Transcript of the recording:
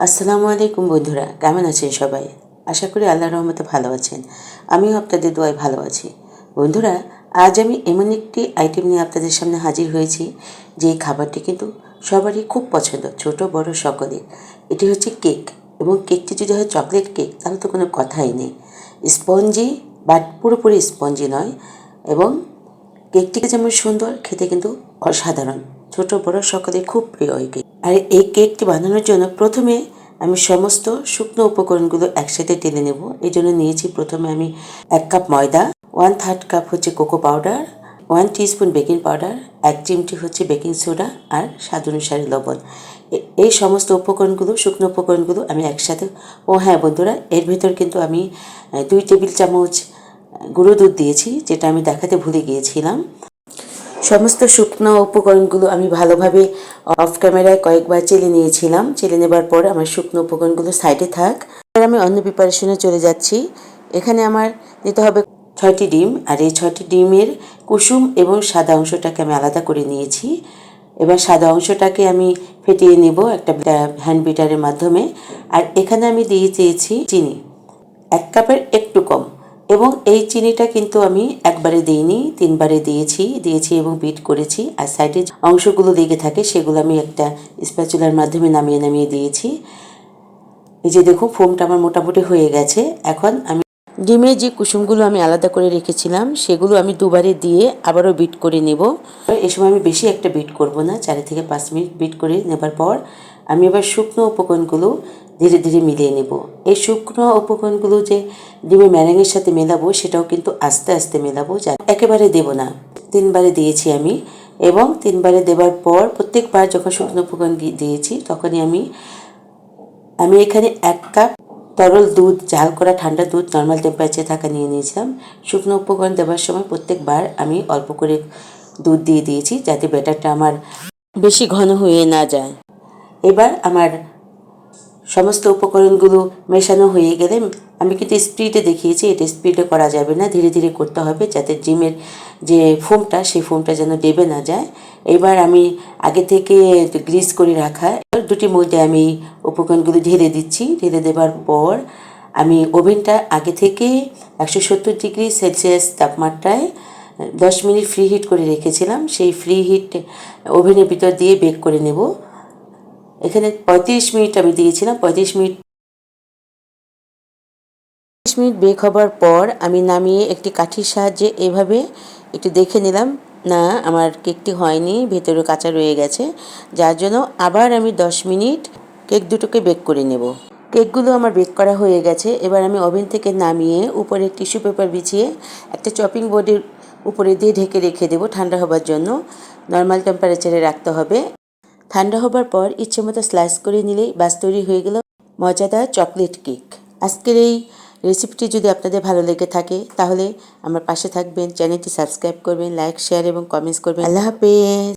আসসালামু আলাইকুম বন্ধুরা, কেমন আছেন সবাই? আশা করি আল্লাহর রহমতে ভালো আছেন। আমিও আপনাদের দোয়ায় ভালো আছি। বন্ধুরা, আজ আমি এমন একটি আইটেম নিয়ে আপনাদের সামনে হাজির হয়েছি যে খাবারটি কিন্তু সবারই খুব পছন্দ, ছোট বড় সকলের। এটি হচ্ছে কেক, এবং কেকটি যদি হয় চকলেট কেক তাহলে তো কোনো কথাই নেই। স্পঞ্জি, বাট পুরোপুরি স্পঞ্জি নয়। এবং কেকটিকে যেমন সুন্দর, খেতে কিন্তু অসাধারণ। ছোট বড় সকলের খুব প্রিয় এই কেক। আর এই কেকটি বানানোর জন্য প্রথমে আমি সমস্ত শুকনো উপকরণগুলো একসাথে টেনে নেব। এই জন্য নিয়েছি প্রথমে আমি 1 কাপ ময়দা, 1/3 কাপ হচ্ছে cocoa powder, 1 teaspoon baking powder, 1 চিমটি হচ্ছে বেকিং সোডা, আর স্বাদ অনুসারে লবণ। এই সমস্ত উপকরণগুলো, শুকনো উপকরণগুলো আমি একসাথে। ও হ্যাঁ বন্ধুরা, এর ভিতর কিন্তু আমি 2 টেবিল চামচ গুঁড়ো দুধ দিয়েছি, যেটা আমি দেখাতে ভুলে গিয়েছিলাম। সমস্ত শুকনো উপকরণগুলো আমি ভালোভাবে অফ ক্যামেরায় কয়েকবার চেলে নিয়েছিলাম। চেলে নেবার পর আমার শুকনো উপকরণগুলো সাইডে থাক। এবার আমি অন্য প্রিপারেশনে চলে যাচ্ছি। এখানে আমার নিতে হবে 6টি ডিম, আর এই 6টি ডিমের কুসুম এবং সাদা অংশটাকে আমি আলাদা করে নিয়েছি। এবার সাদা অংশটাকে আমি ফেটিয়ে নেব একটা হ্যান্ড বিটারের মাধ্যমে। আর এখানে আমি দিয়ে দিয়েছি চিনি, 1 কাপের একটু কম। এবং এই চিনিটা কিন্তু আমি একবারে দিইনি, 3বারে দিয়েছি এবং বিট করেছি। আর সাইডে অংশগুলো লেগে থাকে সেগুলো আমি একটা স্প্যাচুলার মাধ্যমে নামিয়ে দিয়েছি। এই যে দেখুন, ফোমটা আমার মোটামুটি হয়ে গেছে। এখন আমি ডিমের যে কুসুমগুলো আমি আলাদা করে রেখেছিলাম সেগুলো আমি 2বারে দিয়ে আবারও বিট করে নেব। এই সময় আমি বেশি একটা বিট করব না, 4 থেকে 5 মিনিট বিট করে নেবার পর আমি এবার শুকনো উপকরণগুলো ধীরে ধীরে মিলিয়ে নেব। এই শুকনো উপকরণগুলো যে ডিমের ম্যারিনের সাথে মেলাবো সেটাও কিন্তু আস্তে আস্তে মেলাবো, যা একেবারে দেব না। 3বারে দিয়েছি আমি, এবং 3বারে দেবার পর প্রত্যেকবার যখন শুকনো উপকরণ দিয়েছি তখনই আমি এখানে 1 কাপ তরল দুধ, জাল করা ঠান্ডা দুধ নর্মাল টেম্পারেচারে থাকা নিয়ে নিয়েছিলাম। শুকনো উপকরণ দেওয়ার সময় প্রত্যেকবার আমি অল্প করে দুধ দিয়ে দিয়েছি, যাতে ব্যাটারটা আমার বেশি ঘন হয়ে না যায়। এবার আমার সমস্ত উপকরণগুলো মেশানো হয়ে গেলে আমি কিন্তু স্পিডে দেখিয়েছি, এটা স্পিডে করা যাবে না, ধীরে ধীরে করতে হবে, যাতে ডিমের যে ফোমটা সেই ফোমটা যেন ডেবে না যায়। এবার আমি আগে থেকে গ্রিস করে রাখা 2টি মধ্যে আমি উপকরণগুলো ঢেলে দিচ্ছি। ঢেলে দেবার পর আমি ওভেনটা আগে থেকে 170 ডিগ্রি সেলসিয়াস তাপমাত্রায় 10 মিনিট ফ্রি হিট করে রেখেছিলাম। সেই ফ্রি হিট ওভেনের ভিতর দিয়ে বেক করে নেব। এখানে 35 মিনিট আমি দিয়েছিলাম। 35 মিনিট বেক হবার পর আমি নামিয়ে একটি কাঠির সাহায্যে এভাবে একটু দেখে নিলাম, না আমার কেকটি হয়নি, ভেতরে কাঁচা রয়ে গেছে, যার জন্য আবার আমি 10 মিনিট কেক দুটোকে বেক করে নেব। কেকগুলো আমার বেক করা হয়ে গেছে। এবার আমি ওভেন থেকে নামিয়ে উপরে টিস্যু পেপার বিছিয়ে একটা চপিং বোর্ডের উপরে দিয়ে ঢেকে রেখে দেবো ঠান্ডা হবার জন্য। নর্মাল টেম্পারেচারে রাখতে হবে। ঠান্ডা হবার পর ইচ্ছে মতো স্লাইস করে নিলেই বাস তৈরি হয়ে গেল মজাদার চকলেট কেক। আজকের এই রেসিপিটি যদি আপনাদের ভালো লেগে থাকে তাহলে আমার পাশে থাকবেন, চ্যানেলটি সাবস্ক্রাইব করবেন, লাইক, শেয়ার এবং কমেন্টস করবেন। আল্লাহ হাফেজ।